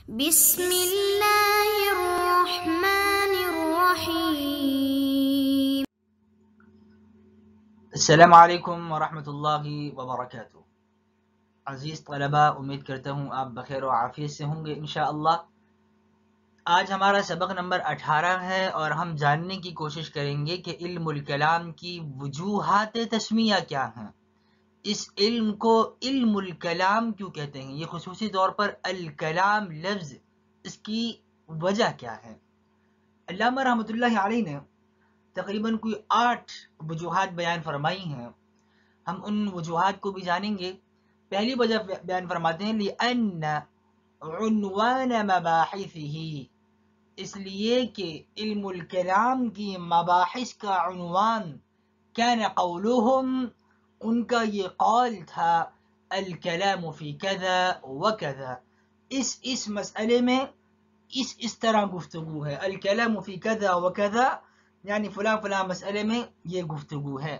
بسم اللہ الرحمن الرحیم۔ السلام علیکم ورحمۃ اللہ وبرکاتہ۔ عزیز طلباء، امید کرتا ہوں آپ بخیر و عافیت سے ہوں گے انشاءاللہ۔ آج ہمارا سبق نمبر 18 ہے اور ہم جاننے کی کوشش کریں گے کہ علم الکلام کی وجوہات تسمیہ کیا ہیں، اس علم کو علم الکلام کیوں کہتے ہیں، یہ خصوصی طور پر الکلام لفظ، اس کی وجہ کیا ہے۔ علامہ رحمۃ اللہ علیہ نے تقریباً کوئی 8 وجوہات بیان فرمائی ہیں، ہم ان وجوہات کو بھی جانیں گے۔ پہلی وجہ بیان فرماتے ہیں لأن عنوان مباحثه، اس لیے کہ علم الکلام کی مباحث کا عنوان كان قولهم، ان کا یہ قول تھا، الکلام فی کذا وکذا، اس مسئلے میں اس طرح گفتگو ہے، الکلام فی کذا وکذا یعنی فلاں فلاں مسئلے میں یہ گفتگو ہے۔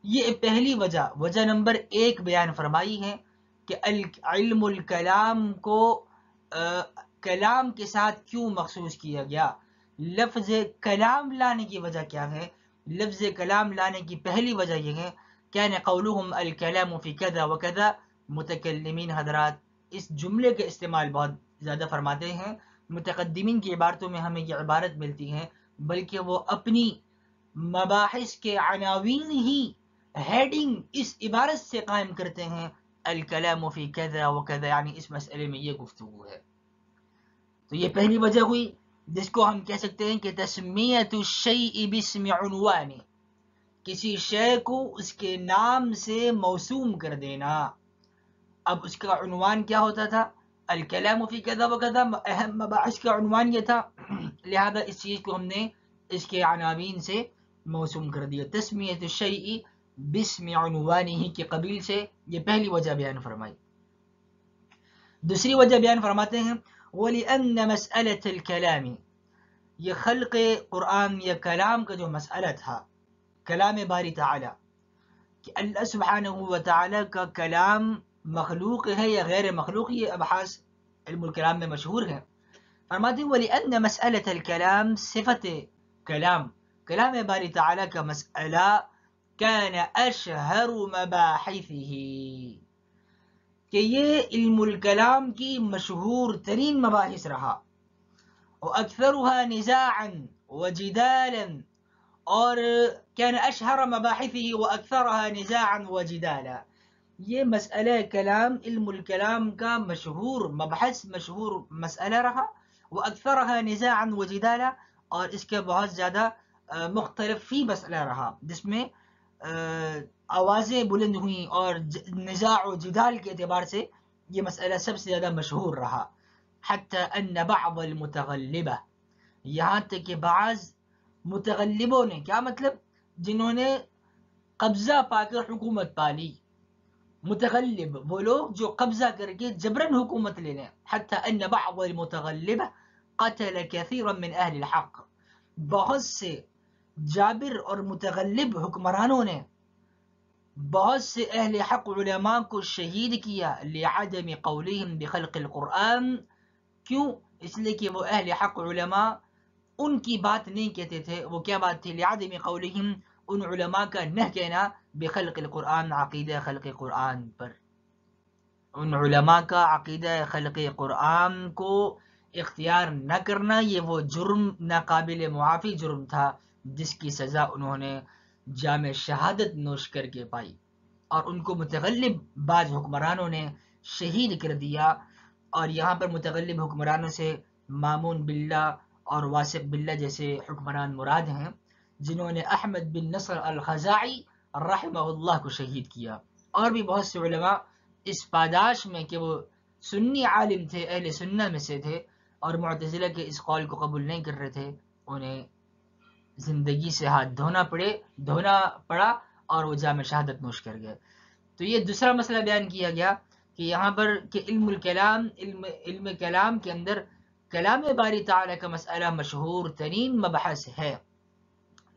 یہ پہلی وجہ نمبر 1 بیان فرمائی ہے کہ علم الکلام کو کلام کے ساتھ کیوں مخصوص کیا گیا۔ لفظ کلام لانے کی وجہ کیا ہے؟ لفظ کلام لانے کی پہلی وجہ یہ ہے کان قولهم الکلام فی کذا وکذا، متکلمین حضرات اس جملے کا استعمال بہت زیادہ فرماتے ہیں۔ متقدمین کی عبارتوں میں ہمیں یہ عبارت ملتی ہے، بلکہ وہ اپنی مباحث کے عناوین ہی ہیڈنگ اس عبارت سے قائم کرتے ہیں، الکلام فی کذا وکذا، یعنی اس مسئلے میں یہ گفتگو ہے۔ تو یہ پہلی وجہ ہوئی، جس کو ہم کہہ سکتے ہیں کہ تسمیۃ الشیء باسم عنوانہ، کسی شے کو اس کے نام سے موسوم کر دینا۔ اب اس کا عنوان کیا ہوتا تھا؟ الکلام فی کذا وکذا، اہم مباحث کا عنوان یہ تھا، لہذا اس چیز کو ہم نے اس کے عناوین سے موسوم کر دیا، تسمیۃ الشیء باسم عنوانہ کے قبیل سے۔ یہ پہلی وجہ بیان فرمائی۔ دوسری وجہ بیان فرماتے ہیں وَلِأَنَّ مَسْأَلَةَ الْكَلَامِ، یہ خلق قرآن یا کلام کا جو مسئلہ تھا، کلام باری تعالی، کہ اللہ سبحانہ وتعالی کا کلام مخلوق ہے یا غیر مخلوق، یہ ابحاث علم الکلام میں مشہور ہے۔ فرماتے ہیں وَلِأَنَّ مَسْأَلَةَ الْكَلَامِ، صفت کلام باری تعالی کا مسئلہ، كان اشہر مباحثه، کہ یہ علم الکلام کی مشہور ترین مباحث رہا، وَأَكْثَرُهَا نِزَاعًا وَجِدَالًا، اور كان اشہر مباحثه وَأَكْثَرَهَا نِزَاعًا وَجِدَالًا، یہ مسئلہ کلام علم الکلام کا مشہور مبحث، مشہور مسئلہ رہا، وَأَكْثَرَهَا نِزَاعًا وَجِدَالًا، اور اس کے بہت زیادہ مختلف فی مسئلہ رہا، جس میں آوازیں بلند ہوئیں، اور نزاع و جدال کے اعتبار سے یہ مسئلہ سب سے زیادہ مشہور رہا۔ حتی ان بعض المتغلبہ، یہاں تک کہ بعض متغلبوں نے، کیا مطلب؟ جنہوں نے قبضہ پا کر حکومت پالی، متغلب وہ لوگ جو قبضہ کر کے جبراً حکومت لے لیں۔ حتی ان بعض المتغلبہ قتل کثیرا من اہل الحق، بہت سے جابر اور متغلب حکمرانوں نے بہت سے اہل حق علماء کو شہید کیا، لعدم قولہم بخلق القرآن، کیوں؟ اس لیے کہ وہ اہل حق علماء ان کی بات نہیں کہتے تھے۔ وہ کیا بات تھی؟ لعدم قولہم، ان علماء کا نہ کہنا، بخلق القرآن، عقیدہ خلق قرآن پر، ان علماء کا عقیدہ خلق قرآن کو اختیار نہ کرنا، یہ وہ جرم، ناقابل معافی جرم تھا، جس کی سزا انہوں نے جام شہادت نوش کر کے پائی، اور ان کو متغلب بعض حکمرانوں نے شہید کر دیا۔ اور یہاں پر متغلب حکمرانوں سے مامون باللہ اور واسق باللہ جیسے حکمران مراد ہیں، جنہوں نے احمد بن نصر الخزاعی رحمہ اللہ کو شہید کیا، اور بھی بہت سے علماء اس پاداش میں کہ وہ سنی عالم تھے، اہل سنہ میں سے تھے، اور معتزلہ کے اس قول کو قبول نہیں کر رہے تھے، انہیں زندگی سے ہاتھ دھونا پڑا اور وہ جام شہادت نوش کر گئے۔ تو یہ دوسرا مسئلہ بیان کیا گیا کہ یہاں پر کہ علم کلام کے اندر کلام باری تعالی کا مسئلہ مشہور ترین مبحث ہے،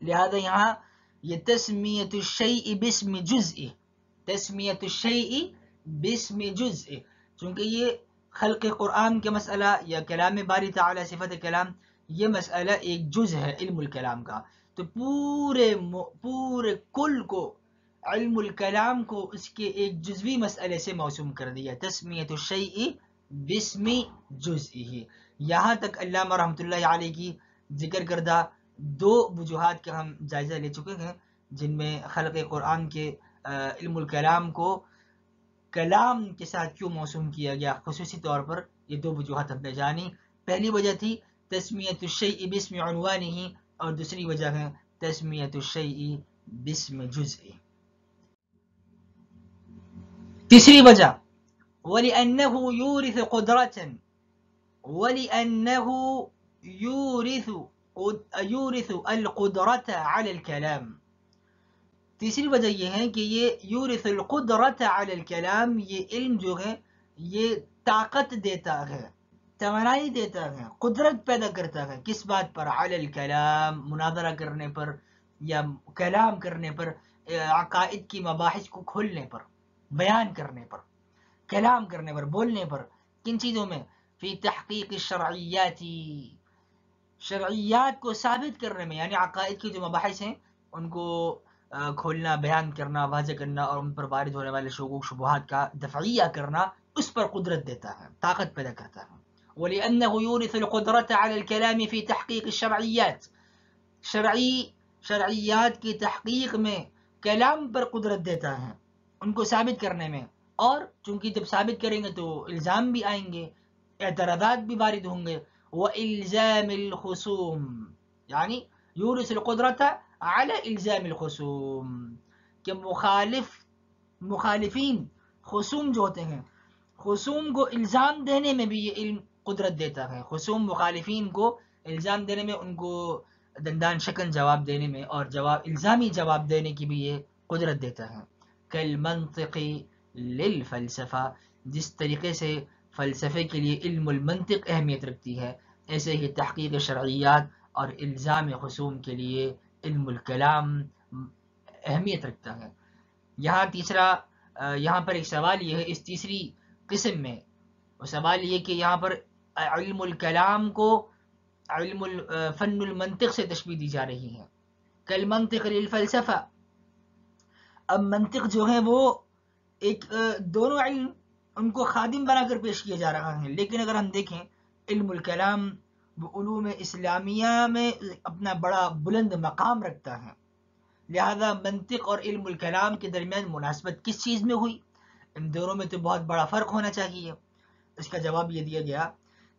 لہذا یہاں یہ تسمیۃ الشیء باسم جزء، تسمیۃ الشیء باسم جزء، چونکہ یہ خلق قرآن کا مسئلہ یا کلام باری تعالی صفت کلام، یہ مسئلہ ایک جز ہے علم الکلام کا. تو پورے کل کو، علم الکلام کو اس کے ایک جزوی مسئلے سے موسوم کر دیا، تسمیت الشیء باسم جزئہ. یہاں تک علامہ رحمۃ اللہ علیہ کی ذکر کردہ 2 وجوہات کا ہم جائزہ لے چکے ہیں، جن میں خلق قرآن کے علم الکلام کو کلام کے ساتھ کیوں موسوم کیا گیا خصوصی طور پر. یہ 2 وجوہات ہم نے جانی. پہلی وجہ تھی تسمیت الشیء باسم عنوانہ، اور دوسری وجہ ہے تسمیت الشیء باسم جزئہ. تیسری وجہ وَلِأَنَّهُ يُورِثُ قُدْرَةً، وَلِأَنَّهُ يُورِثُ الْقُدْرَةَ عَلَى الْكَلَامِ. تیسری وجہ یہ ہے کہ یہ یورث القدرت علی الکلام، یہ علم جو ہے یہ طاقت دیتا ہے، توانائی دیتا ہے، قدرت پیدا کرتا ہے. کس بات پر؟ علی الکلام، مناظرہ کرنے پر یا کلام کرنے پر، عقائد کی مباحث کو کھولنے پر، بیان کرنے پر، کلام کرنے پر، بولنے پر. کن چیزوں میں؟ فی تحقیق الشرعیات، شرعیات کو ثابت کرنے میں، یعنی عقائد کی جو مباحث ہیں ان کو کھولنا، بیان کرنا، واضح کرنا، اور ان پر وارد ہونے والے شکوک شبہات کا دفعیہ کرنا، اس پر قدرت دیتا ہے، طاقت پیدا کرتا ہے. وَلِأَنَّهُ يُورِثُ الْقُدْرَةَ عَلَى الْكَلَامِ فِي تَحْقِيقِ الشَّرْعِيَّاتِ، شرعیات کی تحقیق میں کلام پر قدرت دیتا ہے، ان کو ثابت کرنے میں. اور چونکہ جب ثابت کریں گے تو الزام بھی آئیں گے، اعتراضات بھی وارد ہوں گے. وَإِلْزَامِ الْخُصُومِ، یعنی یورث القدرت علی الزام الخصوم، کہ مخالفین، خصوم جو ہوتے ہیں، خصوم کو الزام دینے میں بھی یہ علم قدرت دیتا ہے. خصوم مخالفین کو الزام دینے میں، ان کو دندان شکن جواب دینے میں، اور الزامی جواب دینے کی بھی یہ قدرت دیتا ہے. کالمنطق للفلسفہ، جس طریقے سے فلسفے کے لیے علم المنطق اہمیت رکھتی ہے، ایسے ہی تحقیق شرعیات اور الزام خصوم کے لیے علم الکلام اہمیت رکھتا ہے. یہاں پر ایک سوال یہ ہے اس تیسری قسم میں، وہ سوال یہ کہ یہاں پر علم الکلام کو فن المنطق سے تشبیہ دی جا رہی ہے. کالمنطق للفلسفہ، اب منطق جو ہے وہ ایک دونوں علم ان کو خادم بنا کر پیش کیا جا رہا ہے. لیکن اگر ہم دیکھیں علم الکلام وہ علوم اسلامیہ میں اپنا بڑا بلند مقام رکھتا ہے، لہذا منطق اور علم الکلام کے درمیان مناسبت کس چیز میں ہوئی؟ ان دونوں میں تو بہت بڑا فرق ہونا چاہیے. اس کا جواب یہ دیا گیا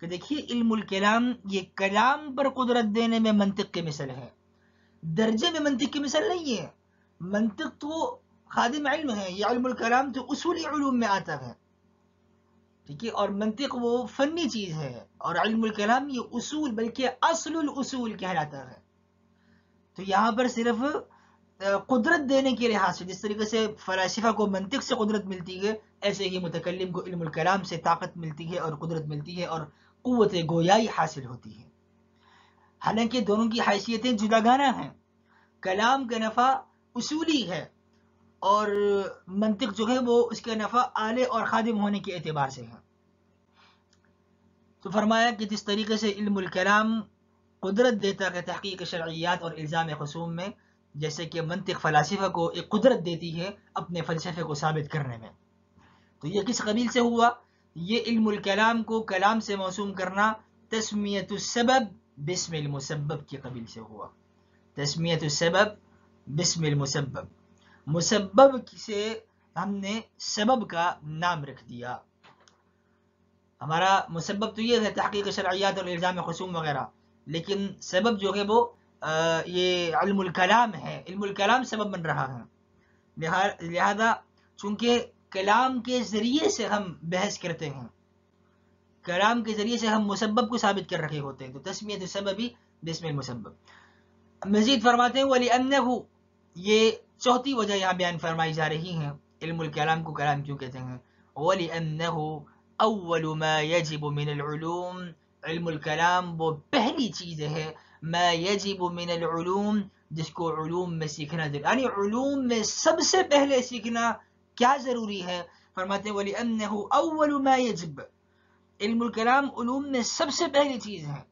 کہ دیکھیے علم الکلام یہ کلام پر قدرت دینے میں منطق کی مثل ہے، درجے میں منطق کی مثل نہیں ہے. منطق تو خادم علم ہے، یہ علم الکلام تو اصولی علوم میں آتا ہے، ٹھیک ہے، اور منطق وہ فنی چیز ہے، اور علم الکلام یہ اصول، بلکہ اصل الاصول کہلاتا ہے. تو یہاں پر صرف قدرت دینے کے لحاظ سے، جس طریقے سے فلاسفہ کو منطق سے قدرت ملتی ہے، ایسے ہی متکلم کو علم الکلام سے طاقت ملتی ہے اور قدرت ملتی ہے اور قوت گویائی حاصل ہوتی ہے. حالانکہ دونوں کی حیثیتیں جداگانہ ہیں. کلام کا نفع اصولی ہے، اور منطق جو ہے وہ اس کا نفع آلے اور خادم ہونے کے اعتبار سے ہے. تو فرمایا کہ جس طریقے سے علم الکلام قدرت دیتا ہے تحقیق شرعیات اور الزام خصوم میں، جیسے کہ منطق فلاسفہ کو ایک قدرت دیتی ہے اپنے فلسفے کو ثابت کرنے میں. تو یہ کس قبیل سے ہوا؟ یہ علم الکلام کو کلام سے موسوم کرنا تسمیت السبب باسم المسبب کی قبیل سے ہوا. تسمیت السبب باسم المسبب، مسبب سے ہم نے سبب کا نام رکھ دیا. ہمارا مسبب تو یہ ہے تحقیق شرعیات اور الزام خصوم وغیرہ، لیکن سبب جو ہے وہ یہ علم الکلام ہے، علم الکلام سبب بن رہا ہے. لہذا چونکہ کلام کے ذریعے سے ہم بحث کرتے ہیں، کلام کے ذریعے سے ہم مسبب کو ثابت کر رکھے ہوتے ہیں، تو تسمیت السبب باسم المسبب. مزید فرماتے ہیں وَلِأَنَّهُ، یہ چوتھی وجہ یہاں بیان فرمائی جا رہی ہے علم الکلام کو کلام کیوں کہتے ہیں. وَلِأَنَّهُ اول ما یجب من العلوم، علم الکلام وہ پہلی چیز ہے ما یجب من العلوم جس کو علوم میں سیکھنا ضروری، یعنی علوم میں سب سے پہلے سیکھنا کیا ضروری ہے؟ فرماتے ہیں وَلِأَنَّهُ اول ما یجب، علم الکلام علوم میں سب سے پہلی چیز ہے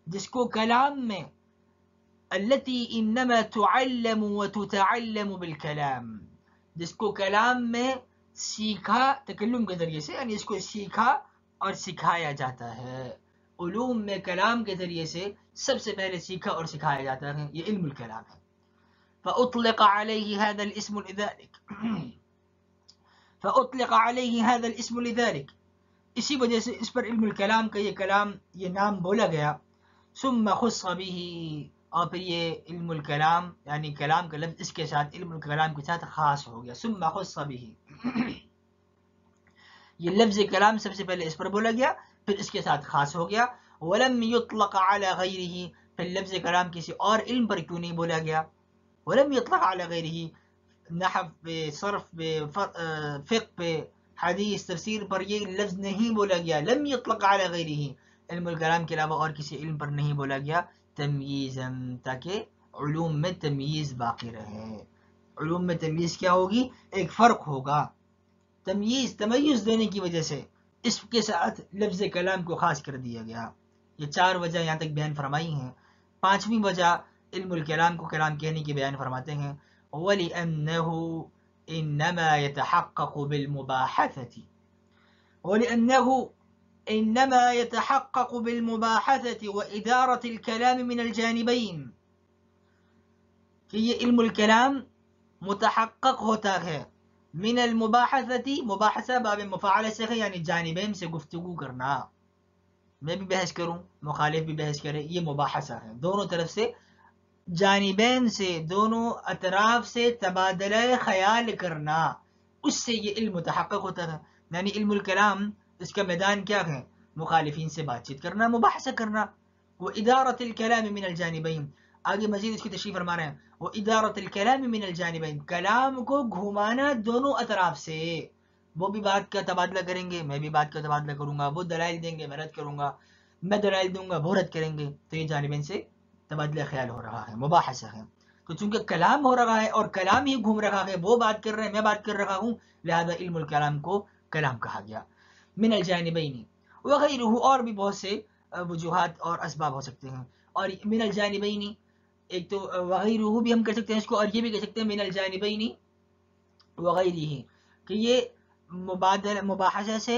جس کو کلام میں التي انما تعلم وتتعلم بالکلام، جس کو کلام میں سیکھا تکلم کے ذریعے سے، یعنی اس کو سیکھا اور سکھایا جاتا ہے. علوم میں کلام کے ذریعے سے سب سے پہلے سیکھا اور سکھایا جاتا ہے، یہ علم الکلام ہے. فأطلق عليه هذا الاسم لذلك فأطلق عليه هذا الاسم لذلك، اسی وجہ سے اس پر علم الکلام کا یہ نام بولا گیا. ثم خص به، اور پھر یہ علم الکلام یعنی کلام کا لفظ اس کے ساتھ علم الکلام کے ساتھ خاص ہو گیا. ثم خص به، یہ لفظ کلام سب سے پہلے اس پر بولا گیا پھر اس کے ساتھ خاص ہو گیا. ولم يطلق على غیره، پھر لفظ کلام کسی اور علم پر کیوں نہیں بولا گیا؟ ولم يطلق على غیره، نحو پہ، صرف پہ، فقہ پہ، حدیث تفسیر پر یہ لفظ نہیں بولا گیا. لم يطلق على غیره، علم الکلام کے علاوہ اور کسی علم پر نہیں بولا گیا. تمییزا، تاکہ علوم میں تمییز باقی رہے. علوم میں تمییز کیا ہوگی؟ ایک فرق ہوگا. تمیز دینے کی وجہ سے اس کے ساتھ لفظ کلام کو خاص کر دیا گیا. یہ 4 وجہ یہاں تک بیان فرمائی ہیں. 5ویں وجہ علم الکلام کو کلام کہنے کی بیان فرماتے ہیں. وَلِأَنَّهُ إِنَّمَا يَتَحَقَّقُ بِالْمُبَاحَثَةِ، وَلِأَنَّهُ إِنَّمَا يَتَحَقَّقُ بِالْمُبَاحَثَةِ وَإِدَارَةِ الْكَلَامِ مِنَ الْجَانِبَيْنِ، کہ یہ علم الکلام متحقق ہوتا ہے من المباحثتی، مباحثہ باب مفاعلہ سے ہے، یعنی جانبین سے گفتگو کرنا. میں بھی بحث کروں، مخالف بھی بحث کرے، یہ مباحثہ ہے. دونوں طرف سے، جانبین سے، دونوں اطراف سے تبادلہ خیال کرنا، اس سے یہ علم متحقق ہوتا ہے. یعنی علم الکلام اس کا میدان کیا ہے؟ مخالفین سے بات چیت کرنا، مباحثہ کرنا. وإدارة الكلام من الجانبین، آگے مزید اس کی تشریح فرما رہے ہیں. وإدارة الكلام من الجانبین، کلام کو گھمانا دونوں اطراف سے. وہ بھی بات کا تبادلہ کریں گے، میں بھی بات کا تبادلہ کروں گا. وہ دلائل دیں گے، میں رد کروں گا. میں دلائل دوں گا، وہ رد کریں گے. تو یہ جانبین سے تبادلہ خیال ہو رہا ہے، مباحثہ ہے. تو چونکہ کلام ہو رہا ہے اور کلام ہی گھوم رہا ہے، وہ بات کر رہے ہیں، میں بات کر رہا ہوں، لہذا علم الکلام کو کلام کہا گیا. من الجانبین وغیرہ، اور بھی بہت سے وجوہات اور اسباب ہو سکتے ہیں. اور من الجانبین، ایک تو وغیرہ بھی ہم کر سکتے ہیں اس کو، اور یہ بھی کہہ سکتے ہیں من الجانبین وغیرہ، کہ یہ مباحثہ سے،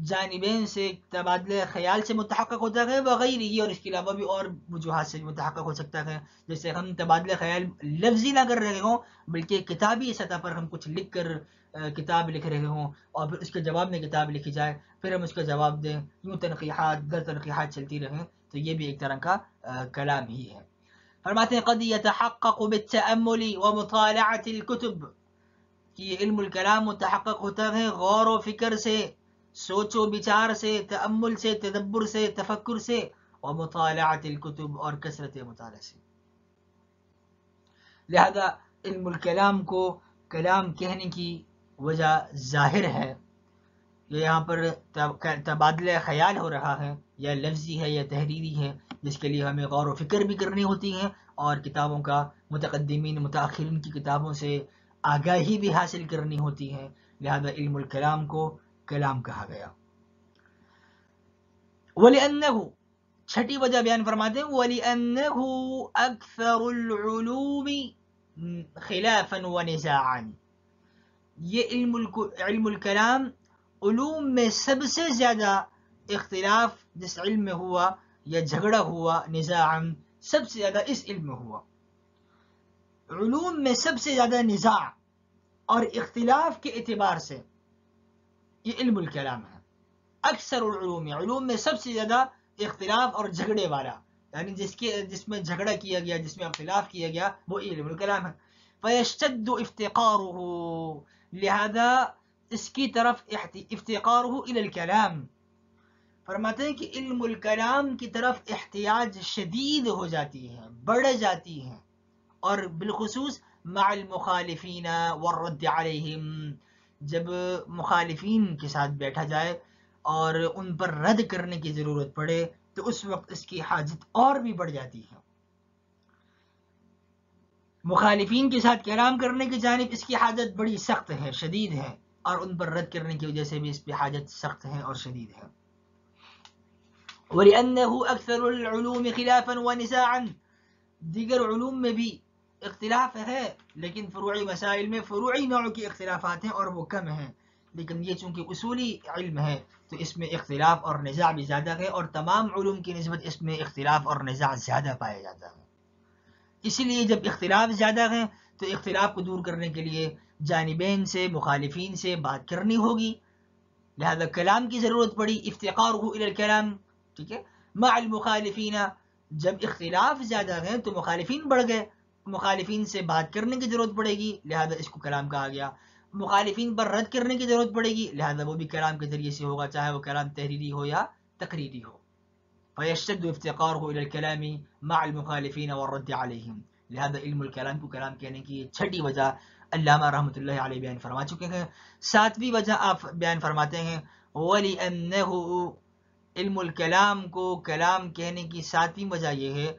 جانبین سے، تبادلہ خیال سے متحقق ہوتا ہے. وغیرہ، اور اس کے علاوہ بھی اور وجوہات سے متحقق ہو سکتا ہے. جیسے ہم تبادلہ خیال لفظی نہ کر رہے ہوں، بلکہ کتابی سطح پر ہم کچھ لکھ کر کتاب لکھ رہے ہوں، اور پھر اس کے جواب میں کتاب لکھی جائے، پھر ہم اس کا جواب دیں، یوں تنقیحات در تنقیحات چلتی رہیں، تو یہ بھی ایک طرح کا کلام ہی ہے. فرماتے ہیں قد يتحقق بالتأمل ومطالعة الكتب، کہ یہ علم الکلام متحقق ہوتا ہے غور و فکر سے، سوچ و بچار سے، تأمل سے، تدبر سے، تفکر سے، ومطالعة الكتب، اور کثرت مطالعہ سے. لہذا علم الکلام کو کلام کہنے کی وجہ ظاہر ہے کہ یہاں پر تبادلہ خیال ہو رہا ہے، یا لفظی ہے یا تحریری ہے، جس کے لیے ہمیں غور و فکر بھی کرنی ہوتی ہے، اور کتابوں کا، متقدمین متاخرین کی کتابوں سے آگاہی بھی حاصل کرنی ہوتی ہے. لہذا علم الکلام کو کلام کہا گیا. وَلِأَنَّهُ، 6ٹھی وجہ بیان فرماتے ہیں، وَلِأَنَّهُ أَكْثَرُ الْعُلُومِ خِلَافًا وَنِزَاعًا، یہ علم الکلام علوم میں سب سے زیادہ اختلاف جس علم میں ہوا یا جھگڑا ہوا، نزاعاً سب سے زیادہ اس علم میں ہوا. علوم میں سب سے زیادہ نزاع اور اختلاف کے اعتبار سے یہ علم الکلام ہے. اکثر العلوم، علوم میں سب سے زیادہ اختلاف اور جھگڑے والا، یعنی جس میں جھگڑا کیا گیا، جس میں اختلاف کیا گیا، وہ علم الکلام ہے. فَيَشْتَدُّ افتقارُهُ، لہذا اس کی طرف افتقارُهُ إِلَى الْكَلَامِ، فرماتے ہیں کہ علم الکلام کی طرف احتیاج شدید ہو جاتی ہے، بڑھ جاتی ہے، اور بالخصوص مع المخالفین والرد علیہم، جب مخالفین کے ساتھ بیٹھا جائے اور ان پر رد کرنے کی ضرورت پڑے تو اس وقت اس کی حاجت اور بھی بڑھ جاتی ہے. مخالفین کے ساتھ کلام کرنے کی جانب اس کی حاجت بڑی سخت ہے، شدید ہے، اور ان پر رد کرنے کی وجہ سے بھی اس پہ حاجت سخت ہے اور شدید ہے. وَلِأَنَّهُ أَكْثَرُ الْعُلُومِ خِلَافًا وَنِزَاعًا، دیگر علوم میں بھی اختلاف ہے لیکن فروعی مسائل میں فروعی نوع کے اختلافات ہیں اور وہ کم ہیں، لیکن یہ چونکہ اصولی علم ہے تو اس میں اختلاف اور نزاع بھی زیادہ ہے، اور تمام علوم کی نسبت اس میں اختلاف اور نزاع زیادہ پایا جاتا ہے۔ اسی لیے جب اختلاف زیادہ ہیں تو اختلاف کو دور کرنے کے لیے جانبین سے، مخالفین سے بات کرنی ہوگی، لہذا کلام کی ضرورت پڑی، افتقارہ الی الکلام، ٹھیک ہے۔ مع المخالفین، جب اختلاف زیادہ ہیں تو مخالفین بڑھ گئے، مخالفین سے بات کرنے کی ضرورت پڑے گی، لہذا اس کو کلام کہا گیا۔ مخالفین پر رد کرنے کی ضرورت پڑے گی، لہذا وہ بھی کلام کے ذریعے سے ہوگا، چاہے وہ کلام تحریری ہو یا تقریری ہو۔ فیشتد افتقارہ الی الکلام مع المخالفین والرد علیہم، لہذا علم الکلام کو کلام کہنے کی چھٹی وجہ علامہ رحمۃ اللہ علیہ بیان فرما چکے ہیں۔ ساتویں وجہ آپ بیان فرماتے ہیں وَلِأَنَّهُ، علم الکلام کو کلام کہنے کی ساتویں وجہ یہ ہے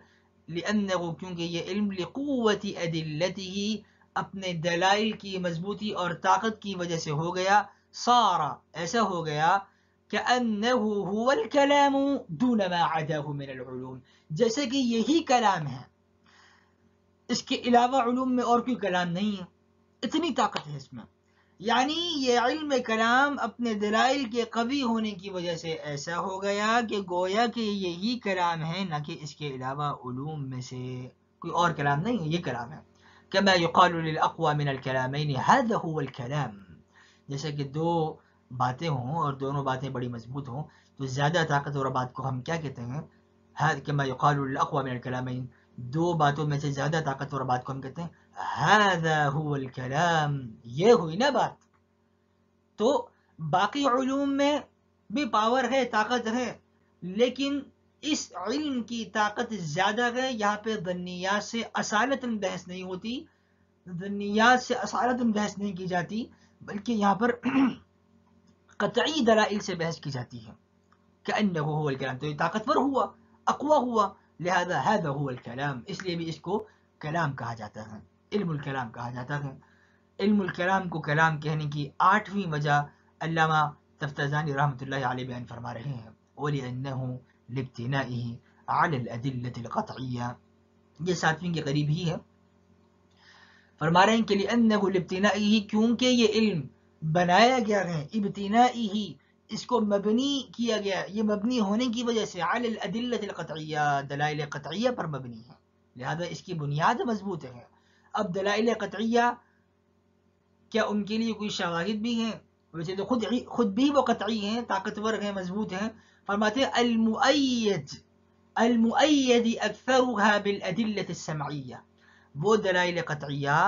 لِأَنَّهُ، کیونکہ یہ علم لِقُوَّةِ أَدِلَّتِهِ، اپنے دلائل کی مضبوطی اور طاقت کی وجہ سے ہو گیا، صار، ایسا ہو گیا كأنه هو الكلام دون ما عداه من العلوم، جیسے کہ یہی کلام ہے، اس کے علاوہ علوم میں اور کوئی کلام نہیں ہے، اتنی طاقت ہے اس میں۔ یعنی یہ علم کلام اپنے دلائل کے قوی ہونے کی وجہ سے ایسا ہو گیا کہ گویا کہ یہی کلام ہے، نہ کہ اس کے علاوہ علوم میں سے کوئی اور کلام نہیں ہے، یہ کلام ہے۔ كما يقال للأقوى من الكلامين هذا هو الكلام، جیسے کہ دو باتیں ہوں اور دونوں باتیں بڑی مضبوط ہوں تو زیادہ طاقتور بات کو ہم کیا کہتے ہیں؟ كما يقال للأقوى من الكلامين، دو باتوں میں سے زیادہ طاقتور بات کو ہم کہتے ہیں هذا هو الكلام، یہ ہوئی نا بات۔ تو باقی علوم میں بھی پاور ہے، طاقت ہے، لیکن اس علم کی طاقت زیادہ ہے۔ یہاں پہ ظنیات سے اصالتاً بحث نہیں ہوتی، ظنیات سے اصالتاً بحث نہیں کی جاتی، بلکہ یہاں پر قطعی دلائل سے بحث کی جاتی ہے۔ كأنه هو الكلام، تو یہ طاقتور ہوا، اقوى ہوا، لہذا هذا هو الكلام، اس لیے بھی اس کو کلام کہا جاتا ہے، علم الکلام کہا جاتا ہے۔ علم الکلام کو کلام کہنے کی آٹھویں وجہ علامہ تفتازانی رحمۃ اللہ علیہ بیان فرما رہے ہیں وَلِأَنَّهُ لِابْتِنَائِهِ عَلَى الْأَدِلَّةِ الْقَطْعِيَّةِ، یہ ساتویں کے قریب ہی ہے۔ فرما رہے ہیں کہ لِأَنَّهُ لِابْتِنَائِهِ، کیونکہ یہ علم بنایا گیا ہے، ابتنائیہ، اس کو مبنی کیا گیا، یہ مبنی ہونے کی وجہ سے علی الادلۃ القطعیہ، دلائل قطعیہ پر مبنی ہے، لہذا اس کی بنیاد مضبوط ہے۔ اب دلائل قطعیہ کیا ان کے لیے کوئی شواہد بھی ہیں؟ ویسے تو خود بھی وہ قطعی ہیں، طاقتور ہیں، مضبوط ہیں۔ فرماتے ہیں المؤید اکثرها بالادلۃ السمعیہ، وہ دلائل قطعیہ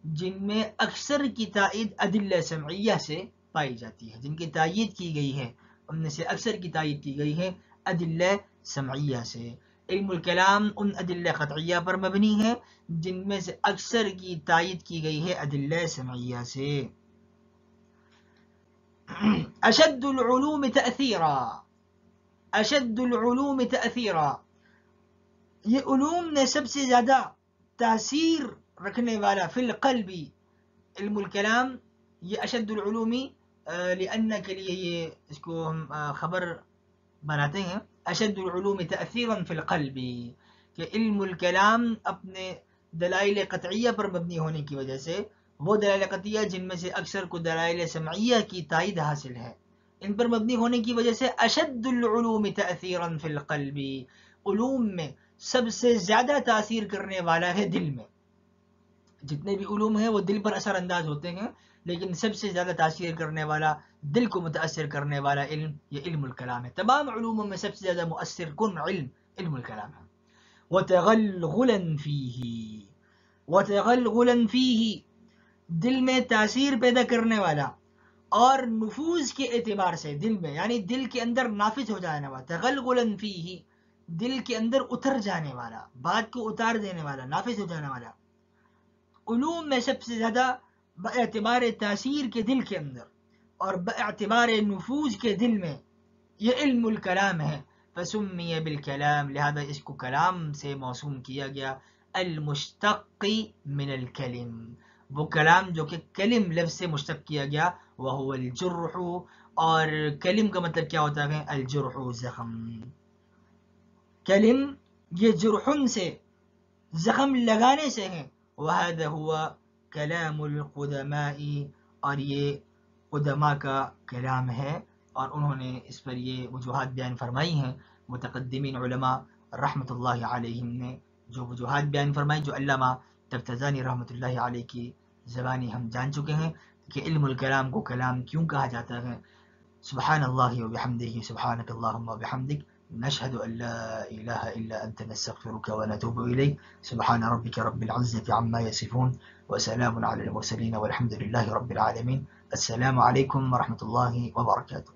جن میں اکثر کی تائید ادلہ سمعیہ سے پائی جاتی ہے، جن کی تائید کی گئی ہے ان میں سے اکثر کی تائید کی گئی ہے ادلہ سمعیہ سے۔ علم الکلام ان ادلہ قطعیہ پر مبنی ہے جن میں سے اکثر کی تائید کی گئی ہے ادلہ سمعیہ سے۔ اشد العلوم تأثیرا، اشد العلوم تأثیرا، یہ علوم میں سب سے زیادہ تاثیر رکھنے والا، فی القلب، علم الکلام یہ اشد العلوم، لأن کے لیے یہ اس کو ہم خبر بناتے ہیں، اشد العلوم تأثیرا فی القلب، کہ علم الکلام اپنے دلائل قطعیہ پر مبنی ہونے کی وجہ سے، وہ دلائل قطعیہ جن میں سے اکثر کو دلائل سمعیہ کی تائید حاصل ہے، ان پر مبنی ہونے کی وجہ سے اشد العلوم تأثیرا فی القلب، علوم میں سب سے زیادہ تاثیر کرنے والا ہے دل میں۔ جتنے بھی علوم ہیں وہ دل پر اثر انداز ہوتے ہیں، لیکن سب سے زیادہ تاثیر کرنے والا، دل کو متاثر کرنے والا علم یہ علم الکلام ہے۔ تمام علوموں میں سب سے زیادہ مؤثر کن علم علم الکلام ہے۔ وتغلغلا فیہ، وتغلغلا فیہ، دل میں تاثیر پیدا کرنے والا، اور نفوذ کے اعتبار سے دل میں، یعنی دل کے اندر نافذ ہو جانے والا، تغلغلا فیہ، دل کے اندر اتر جانے والا، بات کو اتار دینے والا، نافذ ہو جانے والا۔ علوم میں سب سے زیادہ باعتبار تاثیر کے دل کے اندر اور باعتبار نفوذ کے دل میں یہ علم الکلام ہے۔ فسمی بالکلام، لہذا اس کو کلام سے موسوم کیا گیا، المشتق من الکلم، وہ کلام جو کہ کلم لفظ سے مشتق کیا گیا، وہو الجرح، اور کلم کا مطلب کیا ہوتا ہے؟ الجرح، زخم۔ کلم یہ جرحن سے زخم لگانے سے ہیں. وهذا هو کلام القدماء، اور یہ قدما کا کلام ہے، اور انہوں نے اس پر یہ وجوہات بیان فرمائی ہیں. متقدمین علماء رحمۃ اللہ علیہم نے جو وجوہات بیان فرمائی، جو علامہ تفتزانی رحمۃ اللہ علیہ کی زبانی ہم جان چکے ہیں کہ علم الکلام کو کلام کیوں کہا جاتا ہے. سبحان اللہ وبحمدہ، سبحانک اللہم وبحمدک، نشہد ان لا الہ الا انت، نستغفرک ونتوب الیک. سبحان ربک رب العزة عما یصفون، وسلام علی المرسلین، والحمد للہ رب العالمین. السلام علیکم ورحمۃ اللہ وبرکاتہ.